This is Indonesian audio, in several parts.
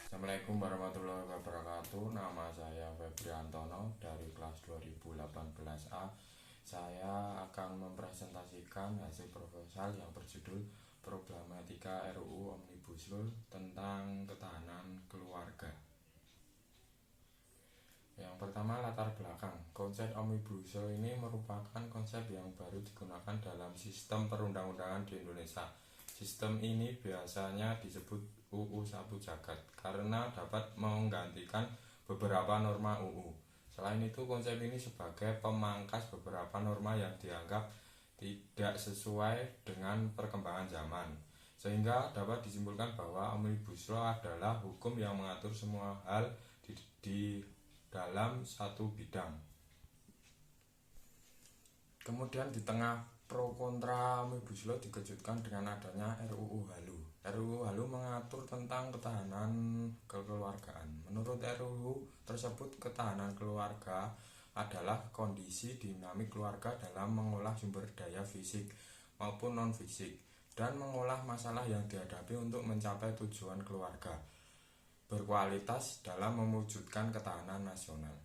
Assalamualaikum warahmatullahi wabarakatuh. Nama saya Febriantono dari kelas 2018A. Saya akan mempresentasikan hasil proposal yang berjudul Problematika RUU Omnibus Law tentang ketahanan keluarga. Yang pertama, latar belakang. Konsep Omnibus Law ini merupakan konsep yang baru digunakan dalam sistem perundang-undangan di Indonesia. Sistem ini biasanya disebut UU Sapu Jagat karena dapat menggantikan beberapa norma UU. Selain itu, konsep ini sebagai pemangkas beberapa norma yang dianggap tidak sesuai dengan perkembangan zaman, sehingga dapat disimpulkan bahwa Omnibus Law adalah hukum yang mengatur semua hal di dalam satu bidang. Kemudian di tengah pro kontra Omnibus Law dikejutkan dengan adanya RUU Halu. RUU Halu mengatur tentang ketahanan kekeluargaan. Menurut RUU tersebut, ketahanan keluarga adalah kondisi dinamik keluarga dalam mengolah sumber daya fisik maupun non-fisik dan mengolah masalah yang dihadapi untuk mencapai tujuan keluarga berkualitas dalam mewujudkan ketahanan nasional.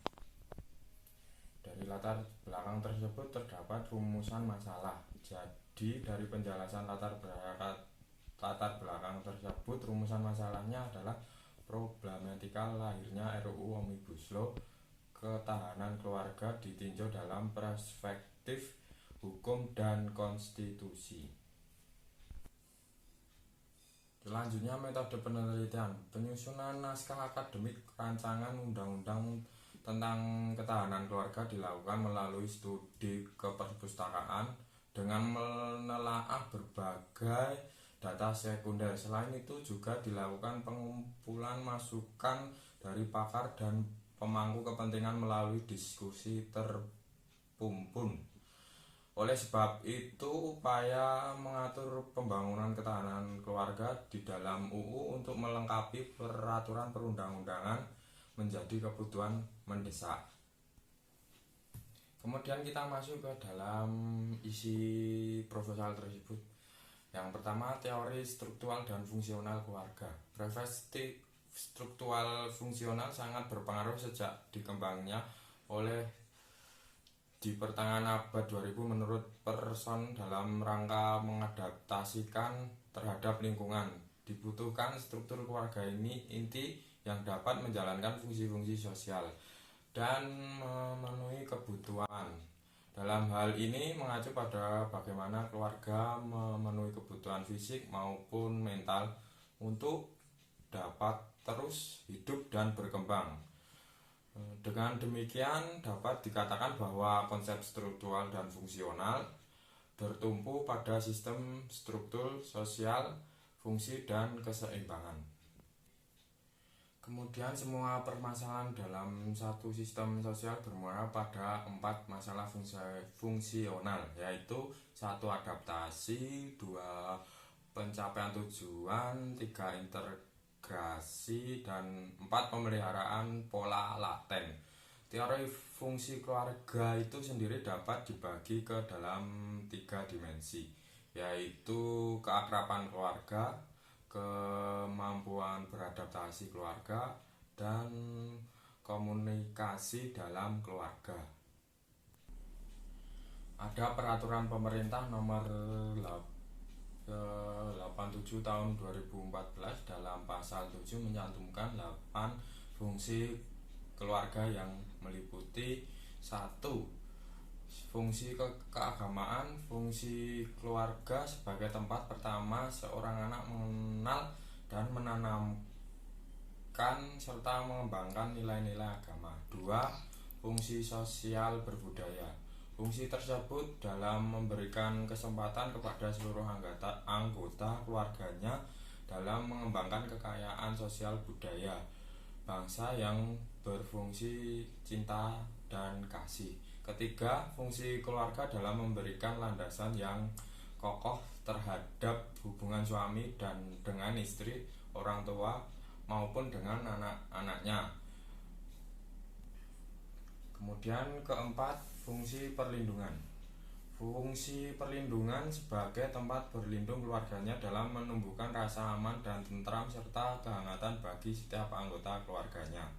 Dari latar belakang tersebut terdapat rumusan masalah. Jadi dari penjelasan latar belakang tersebut, rumusan masalahnya adalah problematika lahirnya RUU Omnibus Law. Ketahanan keluarga ditinjau dalam perspektif hukum dan konstitusi. Selanjutnya, metode penelitian. Penyusunan naskah akademik rancangan undang-undang tentang ketahanan keluarga dilakukan melalui studi keperpustakaan dengan menelaah berbagai data sekunder. Selain itu juga dilakukan pengumpulan masukan dari pakar dan pemangku kepentingan melalui diskusi terpumpun. Oleh sebab itu, upaya mengatur pembangunan ketahanan keluarga di dalam UU untuk melengkapi peraturan perundang-undangan menjadi kebutuhan mendesak. Kemudian kita masuk ke dalam isi proposal tersebut. Yang pertama, teori struktural dan fungsional keluarga. Perspektif struktural fungsional sangat berpengaruh sejak dikembangnya oleh di pertengahan abad 2000 menurut Person dalam rangka mengadaptasikan terhadap lingkungan. Dibutuhkan struktur keluarga ini inti yang dapat menjalankan fungsi-fungsi sosial dan memenuhi kebutuhan. Dalam hal ini mengacu pada bagaimana keluarga memenuhi kebutuhan fisik maupun mental untuk dapat terus hidup dan berkembang. Dengan demikian dapat dikatakan bahwa konsep struktural dan fungsional bertumpu pada sistem struktur sosial, fungsi, dan keseimbangan. Kemudian semua permasalahan dalam satu sistem sosial bermuara pada 4 masalah fungsional, yaitu 1. Adaptasi, 2. Pencapaian tujuan, 3. Integrasi, dan 4. Pemeliharaan pola laten. Teori fungsi keluarga itu sendiri dapat dibagi ke dalam 3 dimensi, yaitu keakraban keluarga, kemampuan beradaptasi keluarga, dan komunikasi dalam keluarga. Ada peraturan pemerintah nomor 87 tahun 2014 dalam pasal 7 mencantumkan 8 fungsi keluarga yang meliputi 1. Fungsi keagamaan. Fungsi keluarga sebagai tempat pertama seorang anak mengenal dan menanamkan serta mengembangkan nilai-nilai agama. 2. Fungsi sosial berbudaya. Fungsi tersebut dalam memberikan kesempatan kepada seluruh anggota keluarganya dalam mengembangkan kekayaan sosial budaya bangsa yang berfungsi cinta dan kasih. 3. Fungsi keluarga dalam memberikan landasan yang kokoh terhadap hubungan suami dan dengan istri, orang tua, maupun dengan anak-anaknya. Kemudian 4. Fungsi perlindungan. Fungsi perlindungan sebagai tempat berlindung keluarganya dalam menumbuhkan rasa aman dan tentram serta kehangatan bagi setiap anggota keluarganya.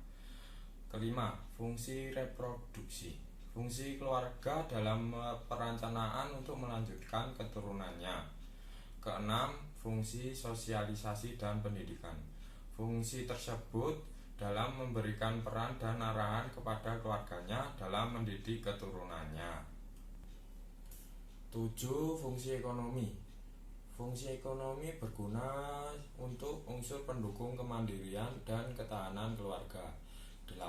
Kelima, fungsi reproduksi. Fungsi keluarga dalam perencanaan untuk melanjutkan keturunannya. Keenam, fungsi sosialisasi dan pendidikan. Fungsi tersebut dalam memberikan peran dan arahan kepada keluarganya dalam mendidik keturunannya. 7. Fungsi ekonomi. Fungsi ekonomi berguna untuk unsur pendukung kemandirian dan ketahanan keluarga. 8.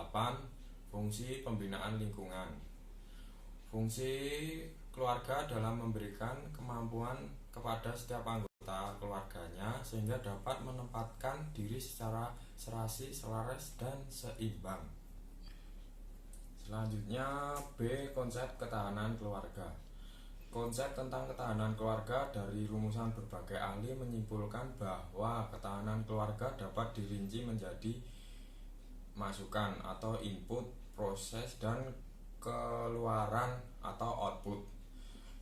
Fungsi pembinaan lingkungan. Fungsi keluarga dalam memberikan kemampuan kepada setiap anggota keluarganya sehingga dapat menempatkan diri secara serasi, selaras, dan seimbang. Selanjutnya B. Konsep ketahanan keluarga. Konsep tentang ketahanan keluarga dari rumusan berbagai ahli menyimpulkan bahwa ketahanan keluarga dapat dirinci menjadi masukan atau input, proses, dan keluaran atau output.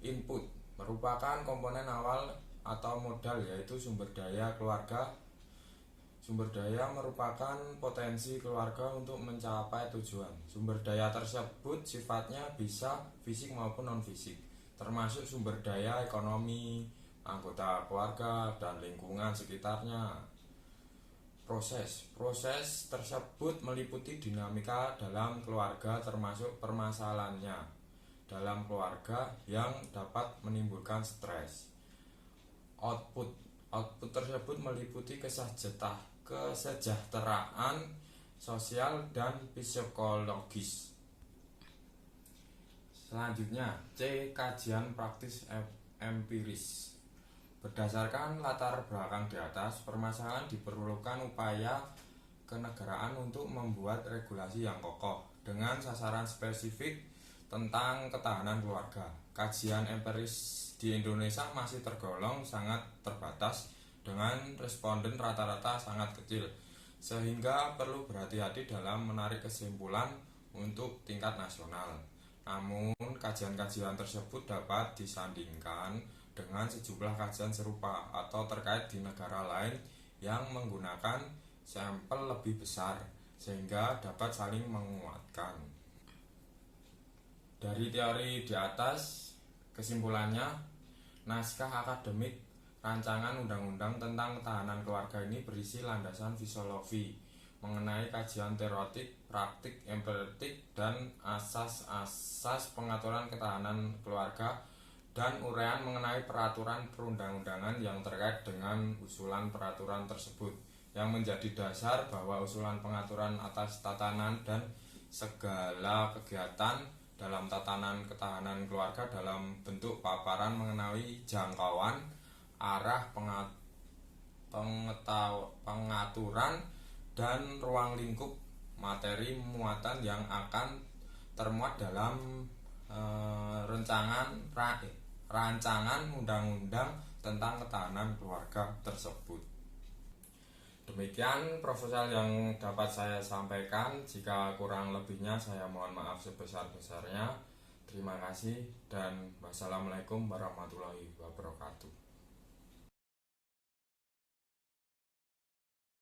Input merupakan komponen awal atau modal, yaitu sumber daya keluarga. Sumber daya merupakan potensi keluarga untuk mencapai tujuan. Sumber daya tersebut sifatnya bisa fisik maupun non-fisik, termasuk sumber daya ekonomi, anggota keluarga, dan lingkungan sekitarnya. Proses tersebut meliputi dinamika dalam keluarga termasuk permasalahannya dalam keluarga yang dapat menimbulkan stres. Output tersebut meliputi kesejahteraan sosial dan psikologis. Selanjutnya C. Kajian praktis empiris. Berdasarkan latar belakang di atas, permasalahan diperlukan upaya kenegaraan untuk membuat regulasi yang kokoh dengan sasaran spesifik tentang ketahanan keluarga. Kajian empiris di Indonesia masih tergolong sangat terbatas dengan responden rata-rata sangat kecil, sehingga perlu berhati-hati dalam menarik kesimpulan untuk tingkat nasional. Namun, kajian-kajian tersebut dapat disandingkan dengan sejumlah kajian serupa atau terkait di negara lain yang menggunakan sampel lebih besar, sehingga dapat saling menguatkan. Dari teori di atas, kesimpulannya, naskah akademik rancangan undang-undang tentang ketahanan keluarga ini berisi landasan fisiologi mengenai kajian teoretik, praktik, empirik, dan asas-asas pengaturan ketahanan keluarga, dan uraian mengenai peraturan perundang-undangan yang terkait dengan usulan peraturan tersebut, yang menjadi dasar bahwa usulan pengaturan atas tatanan dan segala kegiatan dalam tatanan ketahanan keluarga dalam bentuk paparan mengenai jangkauan, arah pengaturan, dan ruang lingkup materi muatan yang akan termuat dalam rancangan undang-undang tentang ketahanan keluarga tersebut. Demikian proposal yang dapat saya sampaikan. Jika kurang lebihnya saya mohon maaf sebesar-besarnya. Terima kasih dan wassalamualaikum warahmatullahi wabarakatuh.